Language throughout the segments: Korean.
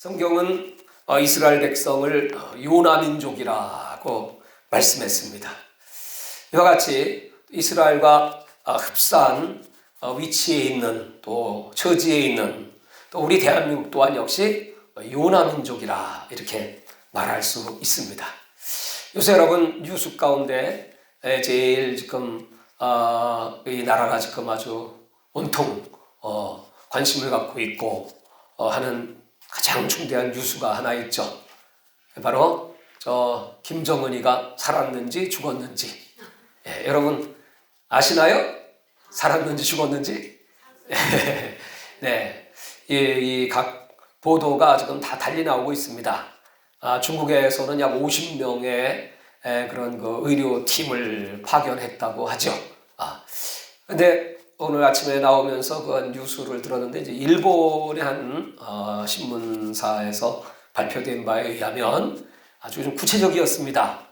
성경은 이스라엘 백성을 요나민족이라고 말씀했습니다. 이와 같이 이스라엘과 흡사한 위치에 있는 또 처지에 있는 또 우리 대한민국 또한 역시 요나민족이라 이렇게 말할 수 있습니다. 요새 여러분 뉴스 가운데 제일 지금 이 나라가 지금 아주 온통 관심을 갖고 있고 하는 가장 중대한 뉴스가 하나 있죠. 바로 김정은이가 살았는지 죽었는지. 여러분 아시나요? 살았는지 죽었는지? 네, 이 각 보도가 지금 다 달리 나오고 있습니다. 중국에서는 약 50명의 그런 의료팀을 파견했다고 하죠. 근데 오늘 아침에 나오면서 그 뉴스를 들었는데 이제 일본의 한 신문사에서 발표된 바에 의하면 아주 좀 구체적이었습니다.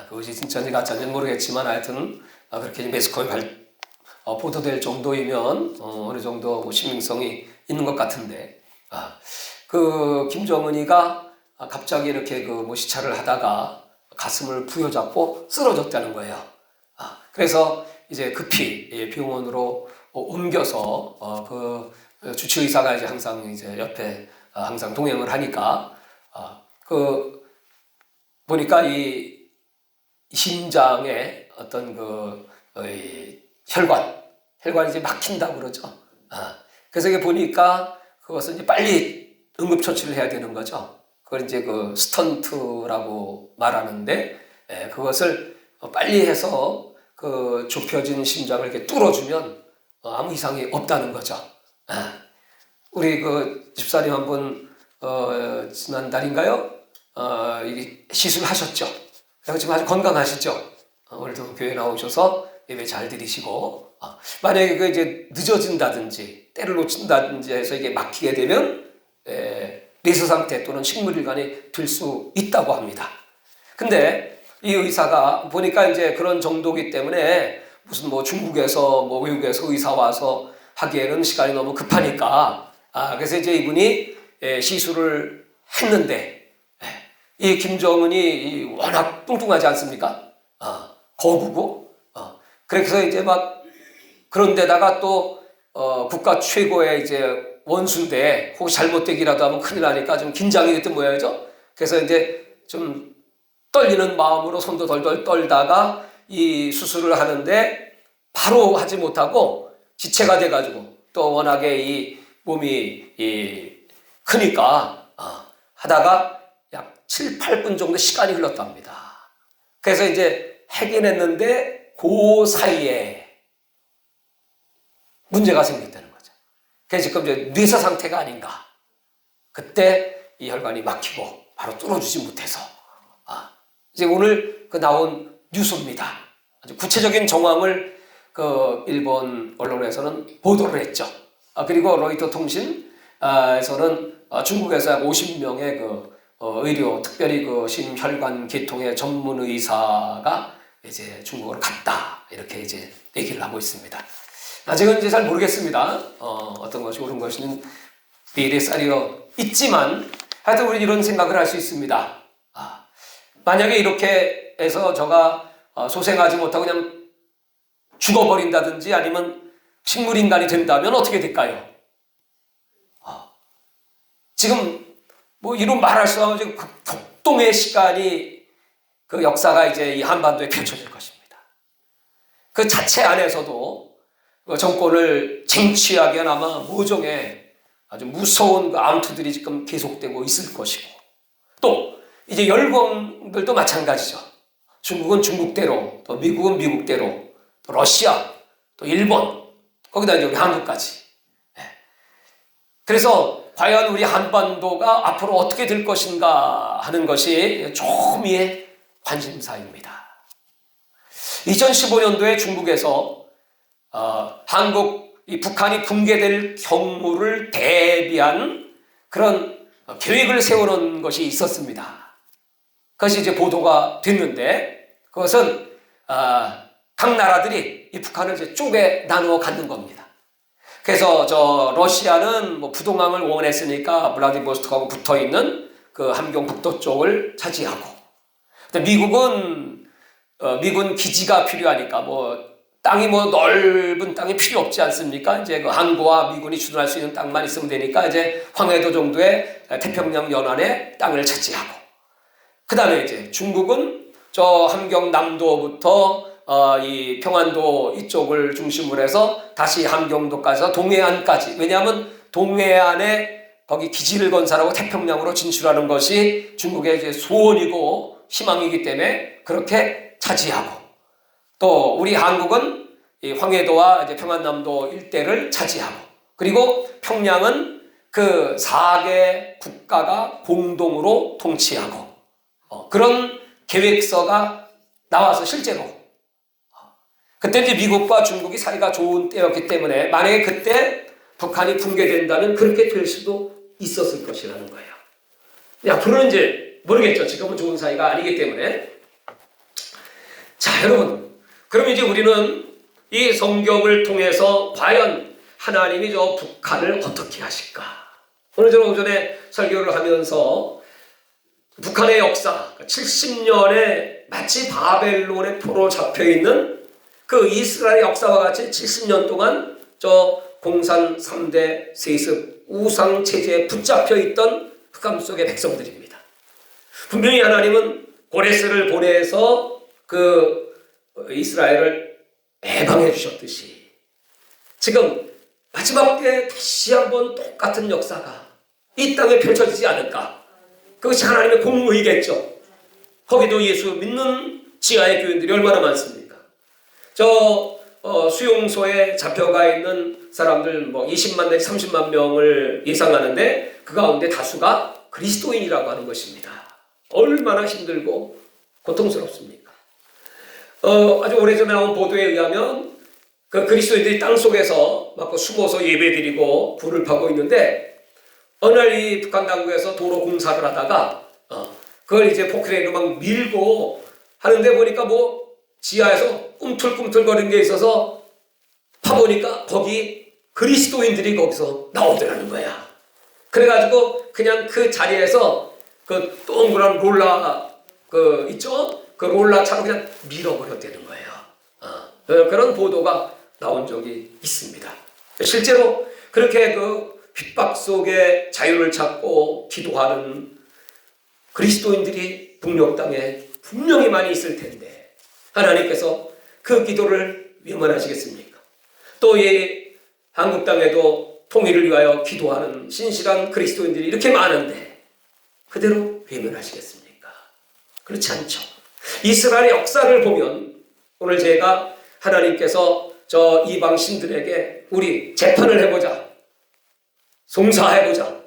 그것이 진짜인지 가짜인지는 모르겠지만 하여튼 그렇게 매스컴에 보도될 정도이면 어느 정도 신빙성이 있는 것 같은데 그 김정은이가 갑자기 이렇게 시찰을 하다가 가슴을 부여잡고 쓰러졌다는 거예요. 그래서 이제 급히 병원으로 옮겨서 주치의사가 이제 항상 이제 옆에 항상 동행을 하니까 보니까 이 심장에 어떤 혈관이 이제 막힌다고 그러죠. 그래서 이게 보니까 그것을 이제 빨리 응급처치를 해야 되는 거죠. 그걸 이제 스턴트라고 말하는데 그것을 빨리 해서 좁혀진 심장을 이렇게 뚫어주면 아무 이상이 없다는 거죠. 우리 집사님 한 분 지난달인가요? 시술하셨죠. 그리고 지금 아주 건강하시죠. 오늘도 교회 나오셔서 예배 잘 드리시고 만약에 이제 늦어진다든지 때를 놓친다든지 해서 이게 막히게 되면 리스 상태 또는 식물일관이 될 수 있다고 합니다. 근데 이 의사가 보니까 이제 그런 정도기 때문에 무슨 중국에서 외국에서 의사 와서 하기에는 시간이 너무 급하니까 그래서 이제 이분이 시술을 했는데 이 김정은이 워낙 뚱뚱하지 않습니까? 거구고 그래서 이제 그런 데다가 또 국가 최고의 이제 원수인데 혹시 잘못되기라도 하면 큰일 나니까 좀 긴장이 됐던 모양이죠. 그래서 이제 좀 떨리는 마음으로 손도 덜덜 떨다가 이 수술을 하는데 바로 하지 못하고 지체가 돼가지고 또 워낙에 이 몸이 크니까 하다가 약 7, 8분 정도 시간이 흘렀답니다. 그래서 이제 해결했는데 그 사이에 문제가 생겼다는 거죠. 그래서 지금 이제 뇌사 상태가 아닌가. 그때 이 혈관이 막히고 바로 뚫어주지 못해서 이제 오늘 나온 뉴스입니다. 아주 구체적인 정황을 일본 언론에서는 보도를 했죠. 그리고 로이터 통신에서는 중국에서 50명의 의료, 특별히 심혈관 계통의 전문 의사가 이제 중국으로 갔다 이렇게 이제 얘기를 하고 있습니다. 아직은 이제 잘 모르겠습니다. 어떤 것이 옳은 것이는 비일에 쌓여 있지만 하여튼 우리 이런 생각을 할 수 있습니다. 만약에 이렇게 해서 저가 소생하지 못하고 그냥 죽어버린다든지 아니면 식물인간이 된다면 어떻게 될까요? 지금 이런 말할 수 없는 격동의 시간이 역사가 이제 이 한반도에 펼쳐질 것입니다. 그 자체 안에서도 정권을 쟁취하기 위한 아마 모종의 아주 무서운 암투들이 지금 계속되고 있을 것이고 또 이제 열강들도 마찬가지죠. 중국은 중국대로, 또 미국은 미국대로, 또 러시아, 또 일본, 거기다 이제 우리 한국까지. 그래서 과연 우리 한반도가 앞으로 어떻게 될 것인가 하는 것이 초미의 관심사입니다. 2015년도에 중국에서 북한이 붕괴될 경우를 대비한 그런 계획을 세우는 것이 있었습니다. 그것이 이제 보도가 됐는데 그것은 각 나라들이 이 북한을 이제 쪼개 나누어 갖는 겁니다. 그래서 저 러시아는 뭐 부동항을 원했으니까 블라디보스토크하고 붙어 있는 그 함경 북도 쪽을 차지하고, 근데 미국은 미군 기지가 필요하니까 뭐 땅이 뭐 넓은 땅이 필요 없지 않습니까? 이제 그 항구와 미군이 주둔할 수 있는 땅만 있으면 되니까 이제 황해도 정도의 태평양 연안의 땅을 차지하고, 그 다음에 이제 중국은 저 함경 남도부터 이 평안도 이쪽을 중심으로 해서 다시 함경도까지 해서 동해안까지, 왜냐하면 동해안에 거기 기지를 건설하고 태평양으로 진출하는 것이 중국의 이제 소원이고 희망이기 때문에 그렇게 차지하고, 또 우리 한국은 이 황해도와 이제 평안남도 일대를 차지하고, 그리고 평양은 그 4개 국가가 공동으로 통치하고, 그런 계획서가 나와서 실제로 그때 이제 미국과 중국이 사이가 좋은 때였기 때문에 만약에 그때 북한이 붕괴된다면 그렇게 될 수도 있었을 것이라는 거예요. 앞으로는 이제 모르겠죠. 지금은 좋은 사이가 아니기 때문에. 자, 여러분, 그럼 이제 우리는 이 성경을 통해서 과연 하나님이 저 북한을 어떻게 하실까? 오늘 저는 오전에 설교를 하면서 북한의 역사, 70년에 마치 바벨론의 포로 잡혀있는 그 이스라엘의 역사와 같이 70년 동안 저 공산 3대 세습 우상 체제에 붙잡혀 있던 흑암 속의 백성들입니다. 분명히 하나님은 고레스를 보내서 그 이스라엘을 해방해 주셨듯이 지금 마지막 때 다시 한번 똑같은 역사가 이 땅에 펼쳐지지 않을까? 그것이 하나님의 공의겠죠. 거기도 예수 믿는 지하의 교인들이 얼마나 많습니까? 저 수용소에 잡혀가 있는 사람들 뭐 20만 내지 30만 명을 예상하는데 그 가운데 다수가 그리스도인이라고 하는 것입니다. 얼마나 힘들고 고통스럽습니까? 아주 오래전에 나온 보도에 의하면 그 그리스도인들이 땅속에서 막 숨어서 예배드리고 불을 파고 있는데 어느 날 이 북한 당국에서 도로 공사를 하다가 그걸 이제 포크레인으로 막 밀고 하는데 보니까 뭐 지하에서 꿈틀꿈틀거리는 게 있어서 파보니까 거기 그리스도인들이 거기서 나오더라는 거야. 그래가지고 그냥 그 자리에서 그 동그란 롤라 그 있죠? 그 롤라 차로 그냥 밀어버렸다는 거예요. 그런 보도가 나온 적이 있습니다. 실제로 그렇게 그 핍박 속에 자유를 찾고 기도하는 그리스도인들이 북녘 땅에 분명히 많이 있을 텐데 하나님께서 그 기도를 외면하시겠습니까? 또 이 한국 땅에도 통일을 위하여 기도하는 신실한 그리스도인들이 이렇게 많은데 그대로 외면하시겠습니까? 그렇지 않죠. 이스라엘의 역사를 보면 오늘 제가 하나님께서 저 이방 신들에게 우리 재판을 해보자, 송사해보자.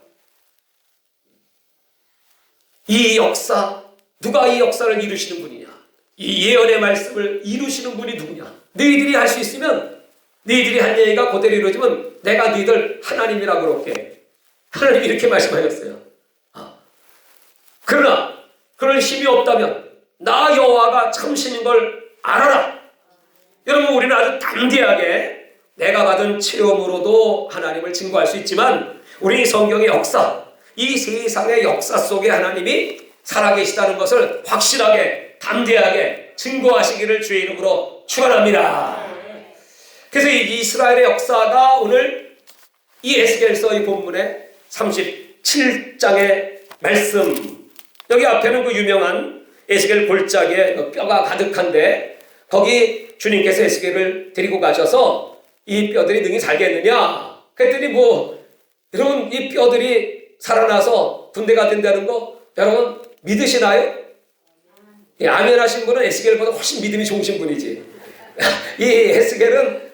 이 역사, 누가 이 역사를 이루시는 분이냐? 이 예언의 말씀을 이루시는 분이 누구냐? 너희들이 할 수 있으면 너희들이 한 얘기가 그대로 이루어지면 내가 너희들 하나님이라고 그렇게 하나님이 이렇게 말씀하셨어요. 그러나 그럴 힘이 없다면 나 여호와가 참신인 걸 알아라. 여러분, 우리는 아주 담대하게 내가 받은 체험으로도 하나님을 증거할 수 있지만 우리 성경의 역사, 이 세상의 역사 속에 하나님이 살아계시다는 것을 확실하게 담대하게 증거하시기를 주의 이름으로 축원합니다. 그래서 이 이스라엘의 역사가 오늘 이 에스겔서 이 본문의 37장의 말씀, 여기 앞에는 그 유명한 에스겔 골짜기에 그 뼈가 가득한데 거기 주님께서 에스겔을 데리고 가셔서 이 뼈들이 능히 살겠느냐 그랬더니 뭐 여러분 이 뼈들이 살아나서 군대가 된다는 거 여러분 믿으시나요? 예, 아멘 하신 분은 에스겔보다 훨씬 믿음이 좋으신 분이지. 이 에스겔은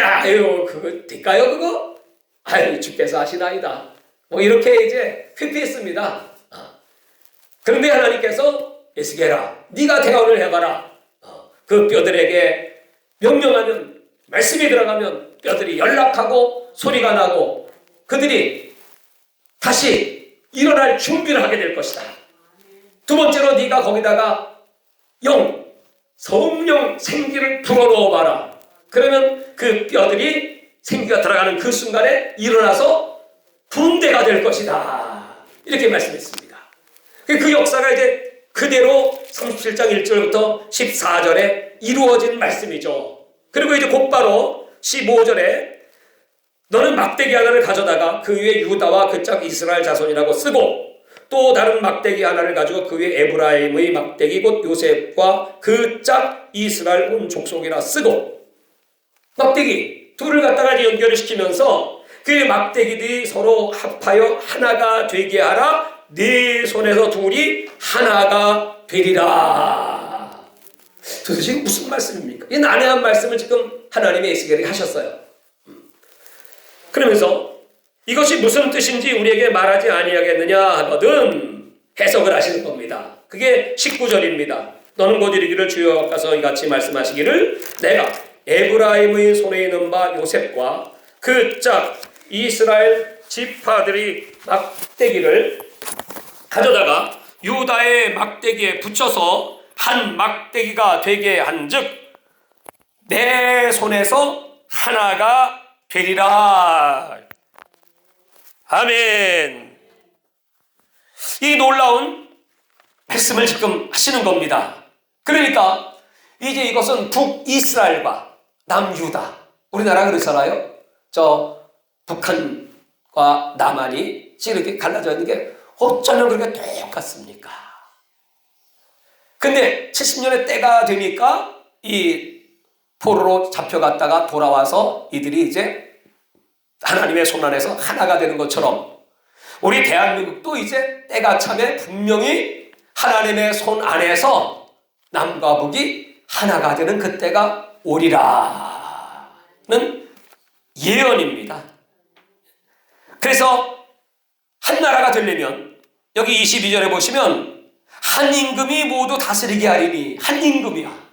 아유 그거 될까요 그거? 아유 주께서 하시나이다. 뭐 이렇게 이제 회피했습니다. 그런데 하나님께서 에스겔아 네가 대언을 해봐라. 그 뼈들에게 명령하면 말씀이 들어가면 뼈들이 연락하고 소리가 나고 그들이 다시 일어날 준비를 하게 될 것이다. 두 번째로 네가 거기다가 성령 생기를 불어넣어봐라. 그러면 그 뼈들이 생기가 들어가는 그 순간에 일어나서 군대가 될 것이다. 이렇게 말씀했습니다. 그 역사가 이제 그대로 37장 1절부터 14절에 이루어진 말씀이죠. 그리고 이제 곧바로 15절에 너는 막대기 하나를 가져다가 그 위에 유다와 그 짝 이스라엘 자손이라고 쓰고 또 다른 막대기 하나를 가지고 그 위에 에브라임의 막대기 곧 요셉과 그 짝 이스라엘 온 족속이라 쓰고 막대기 둘을 갖다가 연결을 시키면서 그 막대기들이 서로 합하여 하나가 되게 하라. 네 손에서 둘이 하나가 되리라. 도대체 무슨 말씀입니까? 이 난해한 말씀을 지금 하나님의 에스겔이 하셨어요. 그러면서 이것이 무슨 뜻인지 우리에게 말하지 아니하겠느냐 하거든 해석을 하시는 겁니다. 그게 19절입니다. 너는 곧 이르기를 주여 가서 이같이 말씀하시기를 내가 에브라임의 손에 있는 바 요셉과 그 짝 이스라엘 지파들이 막대기를 가져다가 유다의 막대기에 붙여서 한 막대기가 되게 한즉 내 손에서 하나가 되리라. 아멘. 이 놀라운 말씀을 지금 하시는 겁니다. 그러니까 이제 이것은 북이스라엘과 남유다. 우리나라 그러잖아요. 저 북한과 남한이 지금 이렇게 갈라져 있는 게 어쩌면 그렇게 똑같습니까? 근데 70년의 때가 되니까 이 포로로 잡혀갔다가 돌아와서 이들이 이제 하나님의 손 안에서 하나가 되는 것처럼 우리 대한민국도 이제 때가 참에 분명히 하나님의 손 안에서 남과 북이 하나가 되는 그때가 오리라는 예언입니다. 그래서 한 나라가 되려면 여기 22절에 보시면 한 임금이 모두 다스리게 하리니 한 임금이야.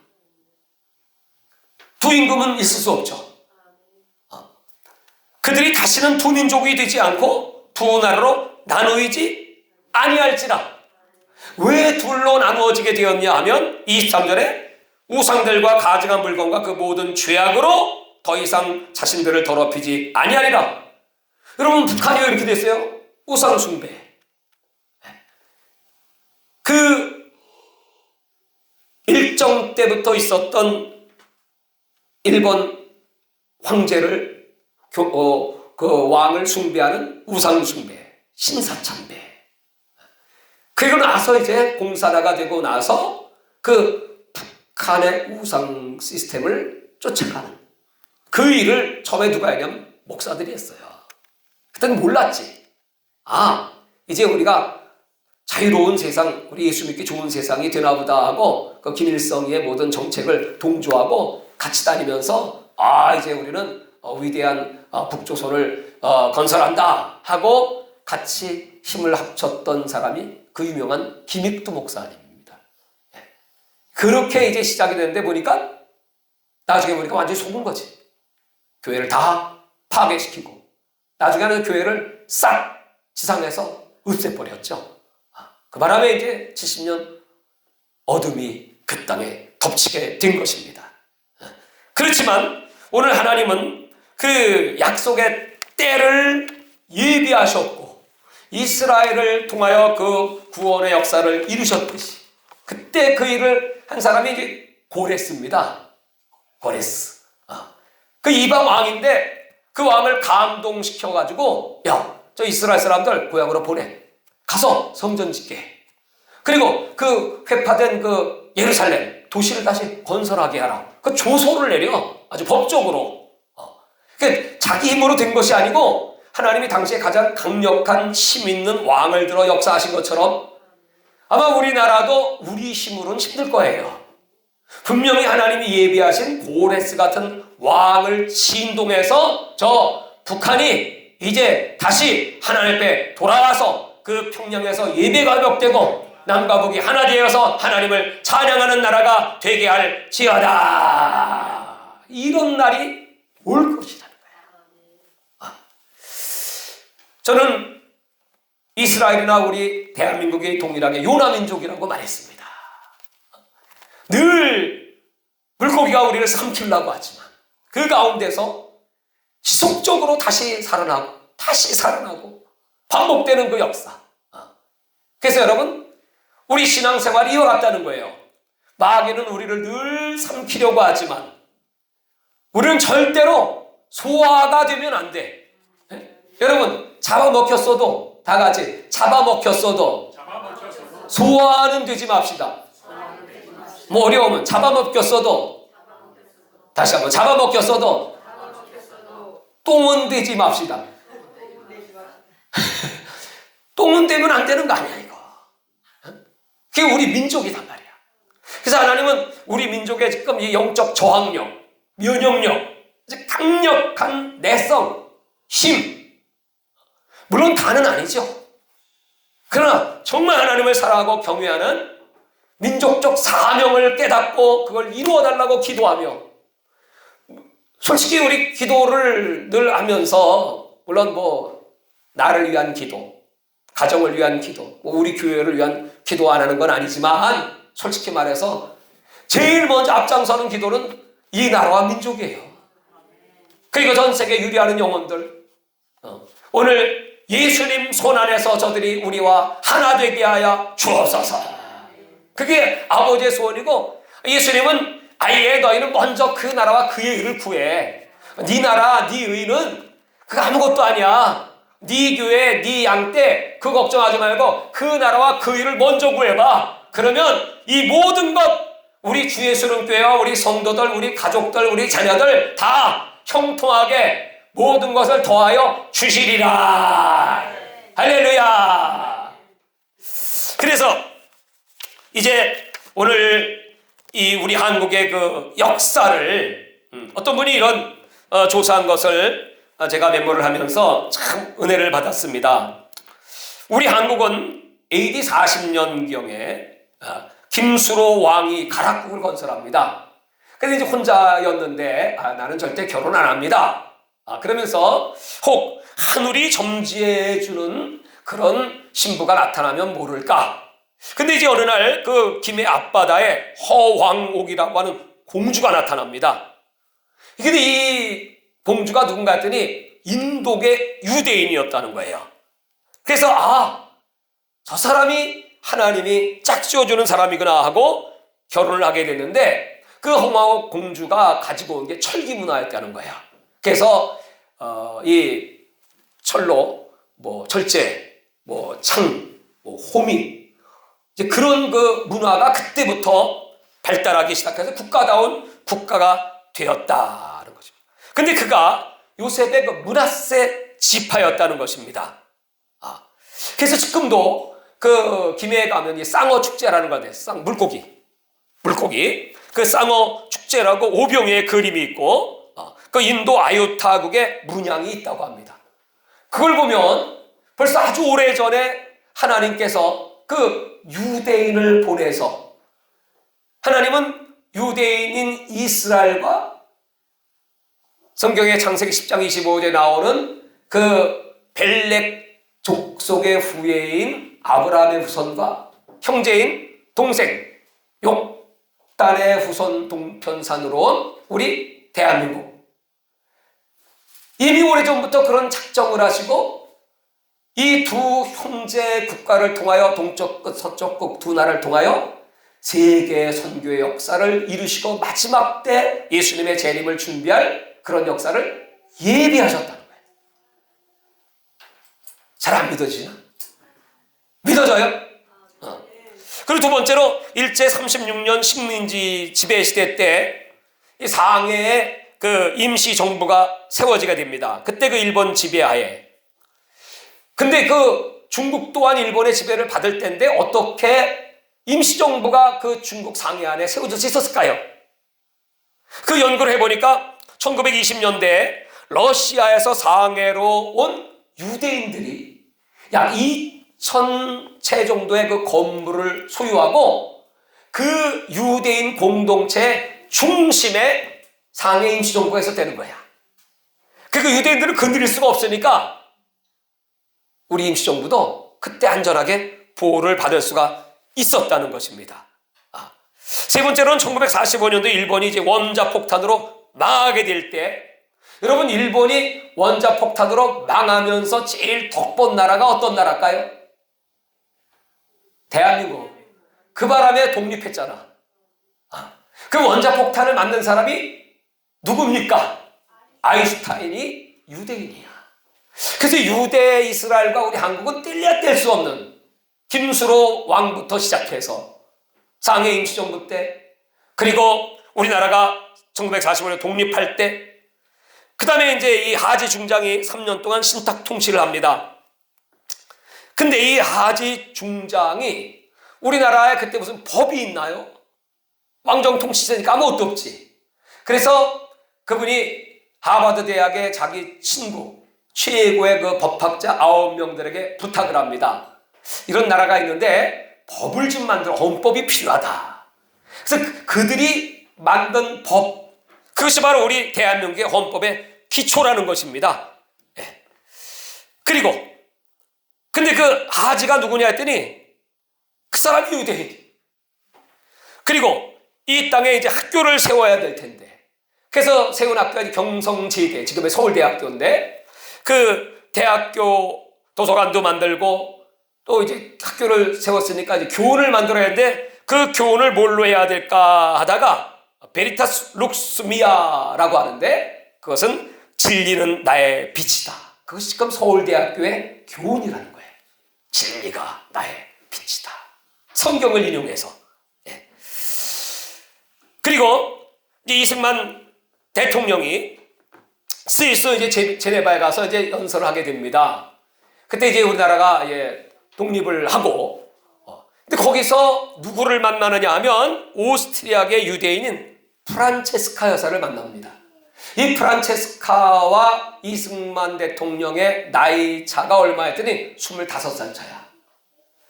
두 임금은 있을 수 없죠. 그들이 다시는 두 민족이 되지 않고 두 나라로 나누이지 아니할지라. 왜 둘로 나누어지게 되었냐 하면 23절에 우상들과 가증한 물건과 그 모든 죄악으로 더 이상 자신들을 더럽히지 아니하리라. 여러분 북한이 왜 이렇게 됐어요? 우상 숭배. 그 일정 때부터 있었던 일본 황제를 그 왕을 숭배하는 우상 숭배, 신사참배. 그리고 나서 이제 공산화가 되고 나서 그 북한의 우상 시스템을 쫓아가는 그 일을 처음에 누가 했냐면 목사들이 했어요. 그때는 몰랐지. 이제 우리가 자유로운 세상, 우리 예수 믿기 좋은 세상이 되나보다 하고 그 김일성의 모든 정책을 동조하고 같이 다니면서 이제 우리는 위대한 북조선을 건설한다 하고 같이 힘을 합쳤던 사람이 그 유명한 김익두 목사님입니다. 그렇게 이제 시작이 됐는데 보니까 나중에 보니까 완전히 속은 거지. 교회를 다 파괴시키고 나중에는 교회를 싹 지상에서 없애버렸죠. 그 바람에 이제 70년 어둠이 그 땅에 덮치게 된 것입니다. 그렇지만 오늘 하나님은 그 약속의 때를 예비하셨고 이스라엘을 통하여 그 구원의 역사를 이루셨듯이 그때 그 일을 한 사람이 이제 고레스입니다. 고레스. 그 이방 왕인데 그 왕을 감동시켜가지고 저 이스라엘 사람들 고향으로 보내. 가서 성전 짓게. 그리고 그 회파된 그 예루살렘 도시를 다시 건설하게 하라. 그 조소를 내려. 아주 법적으로. 그러니까 자기 힘으로 된 것이 아니고 하나님이 당시에 가장 강력한 힘 있는 왕을 들어 역사하신 것처럼 아마 우리나라도 우리 힘으로는 힘들 거예요. 분명히 하나님이 예비하신 고레스 같은 왕을 진동해서 저 북한이 이제 다시 하나님 앞에 돌아와서 그 평양에서 예배가 회복되고 남과 북이 하나 되어서 하나님을 찬양하는 나라가 되게 할지어다. 이런 날이 올 것이라는 거예요. 저는 이스라엘이나 우리 대한민국이 동일하게 요나민족이라고 말했습니다. 늘 물고기가 우리를 삼키려고 하지만 그 가운데서 지속적으로 다시 살아나고 반복되는 그 역사. 그래서 여러분, 우리 신앙생활이 이와 같다는 거예요. 마귀는 우리를 늘 삼키려고 하지만 우리는 절대로 소화가 되면 안 돼. 여러분, 잡아먹혔어도, 다 같이 잡아먹혔어도 소화는 되지 맙시다. 뭐 어려우면 잡아먹혔어도, 다시 한번 잡아먹혔어도 똥은 되지 맙시다. 똥은 되면 안 되는 거 아니야, 이거. 그게 우리 민족이단 말이야. 그래서 하나님은 우리 민족의 지금 이 영적 저항력, 면역력, 강력한 내성, 힘, 물론 다는 아니죠. 그러나 정말 하나님을 사랑하고 경외하는 민족적 사명을 깨닫고 그걸 이루어달라고 기도하며, 솔직히 우리 기도를 늘 하면서 물론 뭐 나를 위한 기도, 가정을 위한 기도, 우리 교회를 위한 기도 안 하는 건 아니지만 솔직히 말해서 제일 먼저 앞장서는 기도는 이 나라와 민족이에요. 그리고 전 세계 유리하는 영혼들, 오늘 예수님 손 안에서 저들이 우리와 하나 되게 하여 주옵소서. 그게 아버지의 소원이고, 예수님은 아예 너희는 먼저 그 나라와 그의 의를 구해. 네 나라, 네 의는 그거 아무것도 아니야. 네 교회, 네 양떼 그거 걱정하지 말고 그 나라와 그 의를 먼저 구해봐. 그러면 이 모든 것, 우리 주 예수님 교회와 우리 성도들, 우리 가족들, 우리 자녀들 다 형통하게 모든 것을 더하여 주시리라. 할렐루야. 그래서 이제 오늘 이 우리 한국의 그 역사를 어떤 분이 이런 조사한 것을 제가 메모를 하면서 참 은혜를 받았습니다. 우리 한국은 AD 40년경에 김수로 왕이 가락국을 건설합니다. 근데 이제 혼자였는데 나는 절대 결혼 안 합니다. 그러면서 혹 하늘이 점지해주는 그런 신부가 나타나면 모를까. 근데 이제 어느 날 그 김해 앞바다에 허황옥이라고 하는 공주가 나타납니다. 근데 이 공주가 누군가 했더니 인도계 유대인이었다는 거예요. 그래서 저 사람이 하나님이 짝지어주는 사람이구나 하고 결혼을 하게 됐는데, 그 허황옥 공주가 가지고 온 게 철기 문화였다는 거예요. 그래서 이 철로 뭐 절제, 뭐 창, 뭐 호미, 이제 그런 그 문화가 그때부터 발달하기 시작해서 국가다운 국가가 되었다는 것입니다. 근데 그가 요셉의 그 므낫세 지파였다는 것입니다. 그래서 지금도 그 김해에 가면 이 쌍어 축제라는 거 같아요. 물고기. 그 쌍어 축제라고 오병이의 그림이 있고, 그 인도 아유타국에 문양이 있다고 합니다. 그걸 보면 벌써 아주 오래전에 하나님께서 그 유대인을 보내서, 하나님은 유대인인 이스라엘과 성경의 창세기 10장 25절에 나오는 그 벨렉 족속의 후예인 아브라함의 후손과 형제인 동생 욕단의 후손 동편산으로 온 우리 대한민국, 이미 오래전부터 그런 작정을 하시고 이 두 형제 국가를 통하여 동쪽 끝 서쪽 끝 두 나라를 통하여 세계 선교의 역사를 이루시고 마지막 때 예수님의 재림을 준비할 그런 역사를 예비하셨다는 거예요. 잘 안 믿어지나? 믿어져요? 그리고 두 번째로 일제 36년 식민지 지배 시대 때 이 상해에 그 임시 정부가 세워지게 됩니다. 그때 그 일본 지배하에. 근데 그 중국 또한 일본의 지배를 받을 때인데 어떻게 임시정부가 그 중국 상해 안에 세워질 수 있었을까요? 그 연구를 해보니까 1920년대 러시아에서 상해로 온 유대인들이 약 2,000채 정도의 그 건물을 소유하고 그 유대인 공동체 중심에 상해 임시정부가 있었다는 거야. 그 유대인들을 건드릴 수가 없으니까 우리 임시정부도 그때 안전하게 보호를 받을 수가 있었다는 것입니다. 세 번째로는 1945년도 일본이 이제 원자폭탄으로 망하게 될 때 여러분, 일본이 원자폭탄으로 망하면서 제일 덕본 나라가 어떤 나라일까요? 대한민국. 그 바람에 독립했잖아. 그 원자폭탄을 만든 사람이 누굽니까? 아인슈타인이 유대인이야. 그래서 유대 이스라엘과 우리 한국은 뗄래야 뗄 수 없는, 김수로 왕부터 시작해서 상해 임시정부 때, 그리고 우리나라가 1945년 독립할 때, 그 다음에 이제 이 하지 중장이 3년 동안 신탁 통치를 합니다. 근데 이 하지 중장이 우리나라에 그때 무슨 법이 있나요? 왕정 통치제니까 아무것도 없지. 그래서 그분이 하버드 대학의 자기 친구, 최고의 그 법학자 9명들에게 부탁을 합니다. 이런 나라가 있는데 법을 좀 만들어, 헌법이 필요하다. 그래서 그들이 만든 법, 그것이 바로 우리 대한민국의 헌법의 기초라는 것입니다. 예. 그리고 근데 그 하지가 누구냐 했더니 그 사람이 유대인. 그리고 이 땅에 이제 학교를 세워야 될 텐데, 그래서 세운 학교가 경성제대, 지금의 서울대학교인데, 그 대학교 도서관도 만들고 또 이제 학교를 세웠으니까 이제 교훈을 만들어야 하는데, 그 교훈을 뭘로 해야 될까 하다가 베리타스 룩스미아라고 하는데, 그것은 진리는 나의 빛이다. 그것이 지금 서울대학교의 교훈이라는 거예요. 진리가 나의 빛이다. 성경을 인용해서. 예. 그리고 이제 이승만 대통령이 스위스 이제 제네바에 가서 이제 연설을 하게 됩니다. 그때 이제 우리나라가 독립을 하고, 근데 거기서 누구를 만나느냐 하면 오스트리아계 유대인인 프란체스카 여사를 만납니다. 이 프란체스카와 이승만 대통령의 나이 차가 얼마였더니 25살 차야.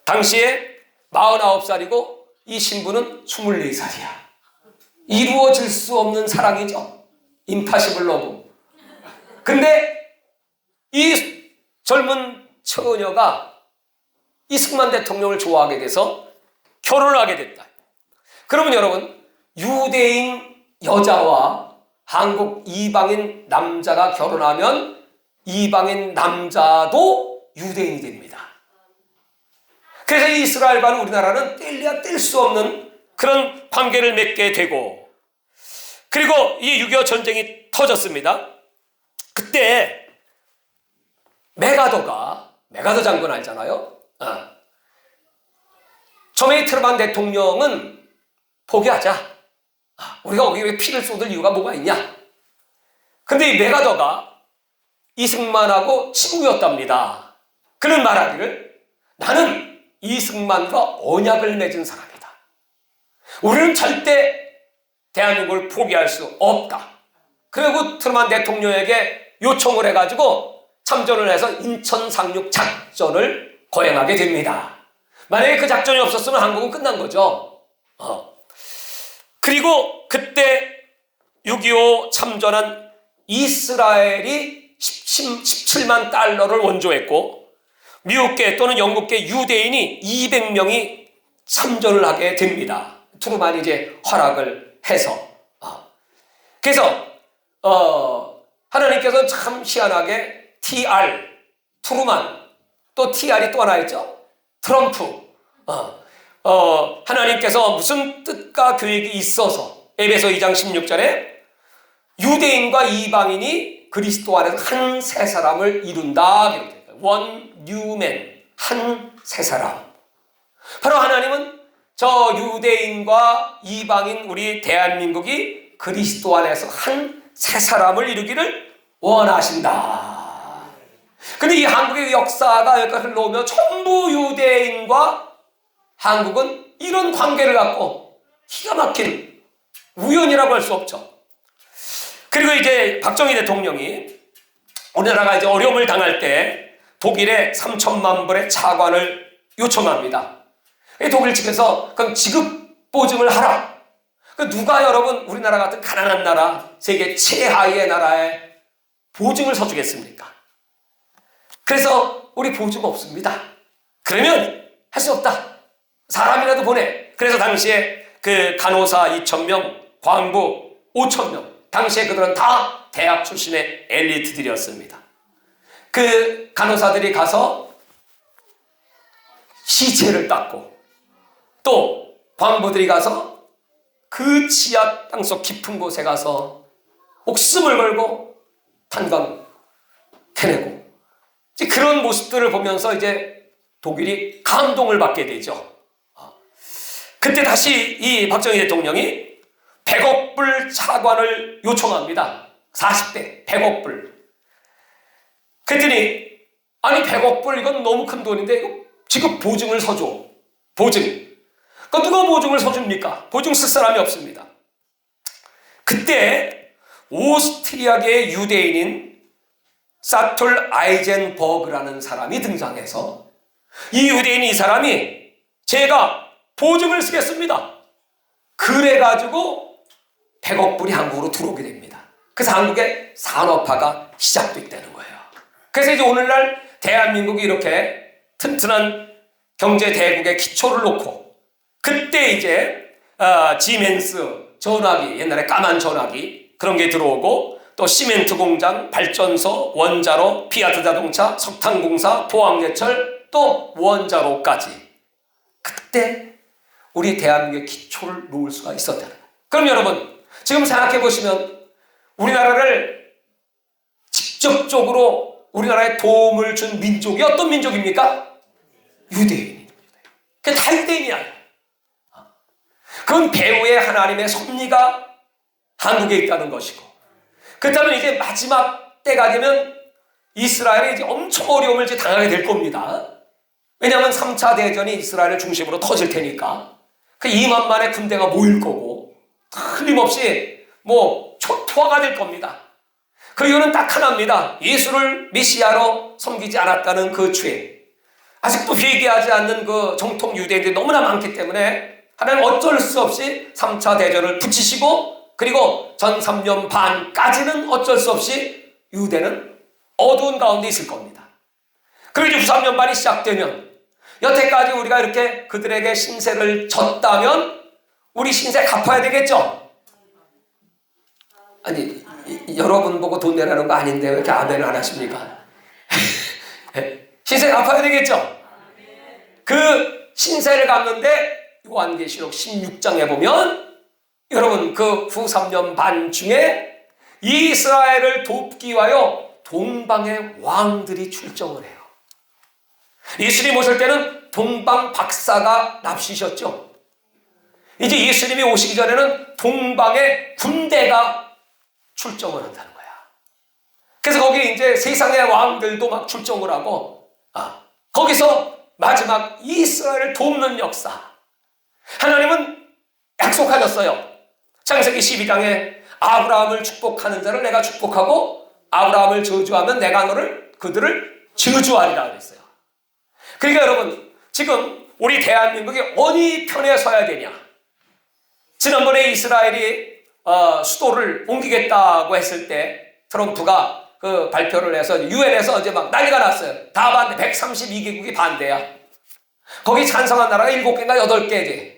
당시에 49살이고 이 신부는 24살이야. 이루어질 수 없는 사랑이죠. 임파시블 러브. 근데 이 젊은 처녀가 이승만 대통령을 좋아하게 돼서 결혼을 하게 됐다. 그러면 여러분, 유대인 여자와 한국 이방인 남자가 결혼하면 이방인 남자도 유대인이 됩니다. 그래서 이스라엘과는 우리나라는 뗄래야 뗄 수 없는 그런 관계를 맺게 되고, 그리고 이 6.25 전쟁이 터졌습니다. 그때 메가더 장군 알잖아요. 처음에 트루만 대통령은 포기하자. 우리가 거기에 피를 쏟을 이유가 뭐가 있냐? 근데 이 메가더가 이승만하고 친구였답니다. 그는 말하기를, 나는 이승만과 언약을 맺은 사람이다. 우리는 절대 대한민국을 포기할 수 없다. 그리고 트루만 대통령에게 요청을 해가지고 참전을 해서 인천 상륙 작전을 거행하게 됩니다. 만약에 그 작전이 없었으면 한국은 끝난 거죠. 그리고 그때 6.25 참전한 이스라엘이 17만 달러를 원조했고, 미국계 또는 영국계 유대인이 200명이 참전을 하게 됩니다. 트루만이 이제 허락을 해서. 그래서 하나님께서는 참 희한하게 TR, 트루만, 또 TR이 또 하나 있죠. 트럼프. 하나님께서 무슨 뜻과 계획이 있어서 에베소 2장 16절에 유대인과 이방인이 그리스도 안에서 한 새 사람을 이룬다. One new man, 한 새 사람. 바로 하나님은 저 유대인과 이방인 우리 대한민국이 그리스도 안에서 한 새 사람을 이루기를 원하신다. 근데 이 한국의 역사가 여기까지 흘러오면 전부 유대인과 한국은 이런 관계를 갖고 기가 막힌 우연이라고 할 수 없죠. 그리고 이제 박정희 대통령이 우리나라가 이제 어려움을 당할 때 독일에 3천만 불의 차관을 요청합니다. 독일 측에서 그럼 지급 보증을 하라. 누가 여러분 우리나라 같은 가난한 나라, 세계 최하위의 나라에 보증을 서주겠습니까? 그래서 우리 보증 없습니다. 그러면 할 수 없다. 사람이라도 보내. 그래서 당시에 그 간호사 2,000명, 광부 5,000명 당시에 그들은 다 대학 출신의 엘리트들이었습니다. 그 간호사들이 가서 시체를 닦고, 또 광부들이 가서 그 지하 땅속 깊은 곳에 가서 목숨을 걸고 탄광 캐내고, 이제 그런 모습들을 보면서 이제 독일이 감동을 받게 되죠. 그때 다시 이 박정희 대통령이 100억 불 차관을 요청합니다. 40대 100억 불. 그랬더니 아니 100억 불 이건 너무 큰 돈인데 이거 지금 보증을 서줘. 보증. 그 누가 보증을 서줍니까? 보증 쓸 사람이 없습니다. 그때 오스트리아계 유대인인 사톨 아이젠버그라는 사람이 등장해서, 이 유대인 이 사람이 제가 보증을 쓰겠습니다. 그래가지고 100억 불이 한국으로 들어오게 됩니다. 그래서 한국의 산업화가 시작됐다는 거예요. 그래서 이제 오늘날 대한민국이 이렇게 튼튼한 경제 대국의 기초를 놓고, 그때 이제 지멘스 전화기, 옛날에 까만 전화기 그런 게 들어오고, 또 시멘트 공장, 발전소, 원자로, 피아트 자동차, 석탄공사, 포항제철, 또 원자로까지, 그때 우리 대한민국의 기초를 놓을 수가 있었다는 거예요. 그럼 여러분 지금 생각해 보시면 우리나라를 직접적으로 우리나라에 도움을 준 민족이 어떤 민족입니까? 유대인입니다. 그게 다 유대인이 아니에요. 그건 배후에 하나님의 섭리가 한국에 있다는 것이고, 그렇다면 이제 마지막 때가 되면 이스라엘이 이제 엄청 어려움을 이제 당하게 될 겁니다. 왜냐하면 3차 대전이 이스라엘을 중심으로 터질 테니까 그 2만만의 군대가 모일 거고, 틀림없이 초토화가 될 겁니다. 그 이유는 딱 하나입니다. 예수를 메시아로 섬기지 않았다는 그 죄, 아직도 회개하지 않는 그 정통 유대인들이 너무나 많기 때문에 하나님 어쩔 수 없이 3차 대전을 붙이시고, 그리고 전 3년 반까지는 어쩔 수 없이 유대는 어두운 가운데 있을 겁니다. 그리고 이제 후 3년 반이 시작되면, 여태까지 우리가 이렇게 그들에게 신세를 졌다면 우리 신세 갚아야 되겠죠? 아니, 여러분 보고 돈 내라는 거 아닌데 왜 이렇게 아멘을 안 하십니까? 신세 갚아야 되겠죠? 그 신세를 갚는데 요한계시록 16장에 보면 여러분 그 후 3년 반 중에 이스라엘을 돕기 위하여 동방의 왕들이 출정을 해요. 예수님 오실 때는 동방 박사가 납시셨죠. 이제 예수님이 오시기 전에는 동방의 군대가 출정을 한다는 거야. 그래서 거기 이제 세상의 왕들도 막 출정을 하고, 거기서 마지막 이스라엘을 돕는 역사. 하나님은 약속하셨어요. 창세기 12장에 아브라함을 축복하는 자를 내가 축복하고 아브라함을 저주하면 내가 그들을 저주하리라 그랬어요. 그러니까 여러분 지금 우리 대한민국이 어느 편에 서야 되냐? 지난번에 이스라엘이 수도를 옮기겠다고 했을 때 트럼프가 그 발표를 해서 유엔에서 이제 막 난리가 났어요. 다 반대, 132개국이 반대야. 거기 찬성한 나라가 7개인가 8개지.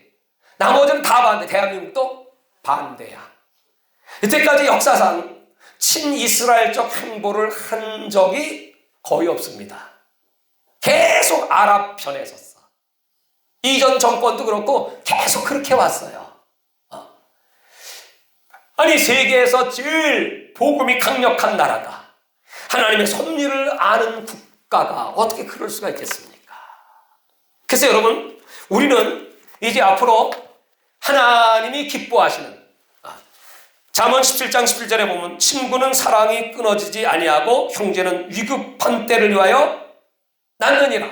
나머지는 다 반대, 대한민국도 반대야. 이때까지 역사상 친이스라엘적 행보를 한 적이 거의 없습니다. 계속 아랍 편에 섰어. 이전 정권도 그렇고 계속 그렇게 왔어요. 아니 세계에서 제일 복음이 강력한 나라가, 하나님의 섭리를 아는 국가가 어떻게 그럴 수가 있겠습니까? 그래서 여러분 우리는 이제 앞으로 하나님이 기뻐하시는, 잠언 17장 11절에 보면 친구는 사랑이 끊어지지 아니하고 형제는 위급한 때를 위하여 낳느니라.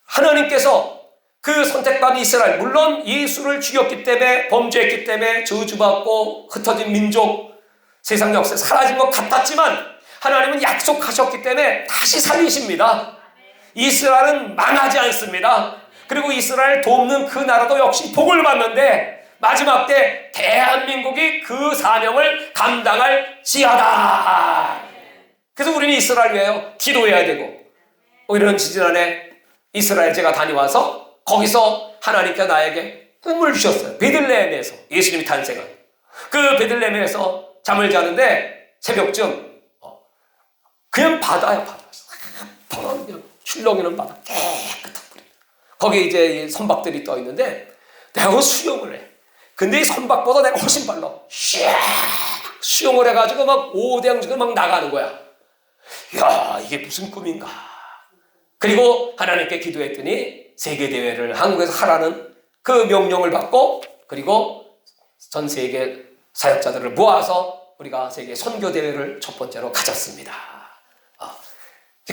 하나님께서 그 선택받은 이스라엘, 물론 예수를 죽였기 때문에, 범죄했기 때문에 저주받고 흩어진 민족, 세상 역사에 사라진 것 같았지만 하나님은 약속하셨기 때문에 다시 살리십니다. 이스라엘은 망하지 않습니다. 그리고 이스라엘 돕는 그 나라도 역시 복을 받는데 마지막 때 대한민국이 그 사명을 감당할 지하다. 그래서 우리는 이스라엘 위하여 기도해야 되고, 이런 지지난해 이스라엘 제가 다녀와서 거기서 하나님께 나에게 꿈을 주셨어요. 베들레헴에서 예수님이 탄생한 그 베들레헴에서 잠을 자는데 새벽쯤 그냥 바다야, 바다. 그냥 출렁이는 바다, 깨끗한 물. 거기 이제 선박들이 떠 있는데 내가 수영을 해. 근데 이 선박보다 내가 훨씬 빨라. 수영을 해가지고 막 오대양지가 막 나가는 거야. 야, 이게 무슨 꿈인가. 그리고 하나님께 기도했더니 세계대회를 한국에서 하라는 그 명령을 받고, 그리고 전 세계 사역자들을 모아서 우리가 세계 선교대회를 첫 번째로 가졌습니다.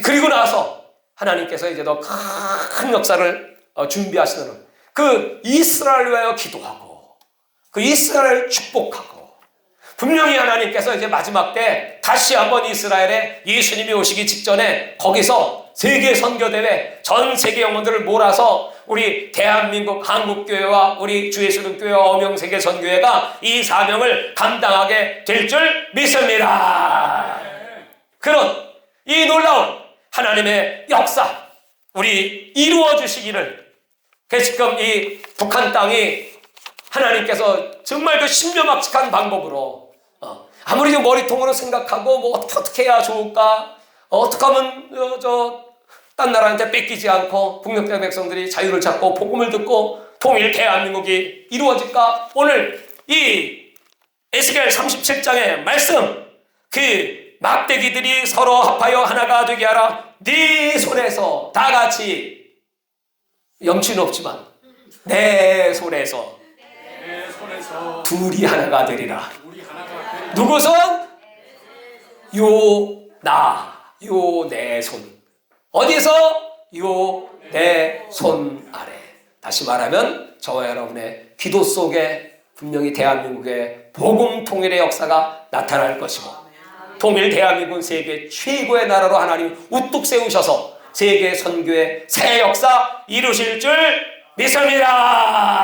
그리고 나서 하나님께서 이제 더 큰 역사를 준비하시는 그 이스라엘을 위하여 기도하고 그 이스라엘을 축복하고, 분명히 하나님께서 이제 마지막 때 다시 한번 이스라엘에 예수님이 오시기 직전에 거기서 세계 선교대회 전 세계 영혼들을 몰아서 우리 대한민국 한국교회와 우리 주 예수 교회와 엄영세계 선교회가 이 사명을 감당하게 될 줄 믿습니다. 그런 이 놀라운 하나님의 역사 우리 이루어 주시기를, 지금 이 북한 땅이 하나님께서 정말 그 신묘막측한 방법으로 아무리 머리통으로 생각하고 뭐 어떻게 해야 좋을까, 어떻게 하면 딴 나라한테 뺏기지 않고 북녘의 백성들이 자유를 찾고 복음을 듣고 통일 대한민국이 이루어질까. 오늘 이 에스겔 37장의 말씀, 그 막대기들이 서로 합하여 하나가 되게 하라. 네 손에서 다 같이, 염치는 없지만 내 손에서 둘이 하나가 되리라. 누구 손? 요 내 손. 어디서? 요 내 손 아래. 다시 말하면 저와 여러분의 기도 속에 분명히 대한민국의 복음 통일의 역사가 나타날 것이고, 통일 대한민국은 세계 최고의 나라로 하나님 우뚝 세우셔서 세계 선교의 새 역사 이루실 줄 믿습니다.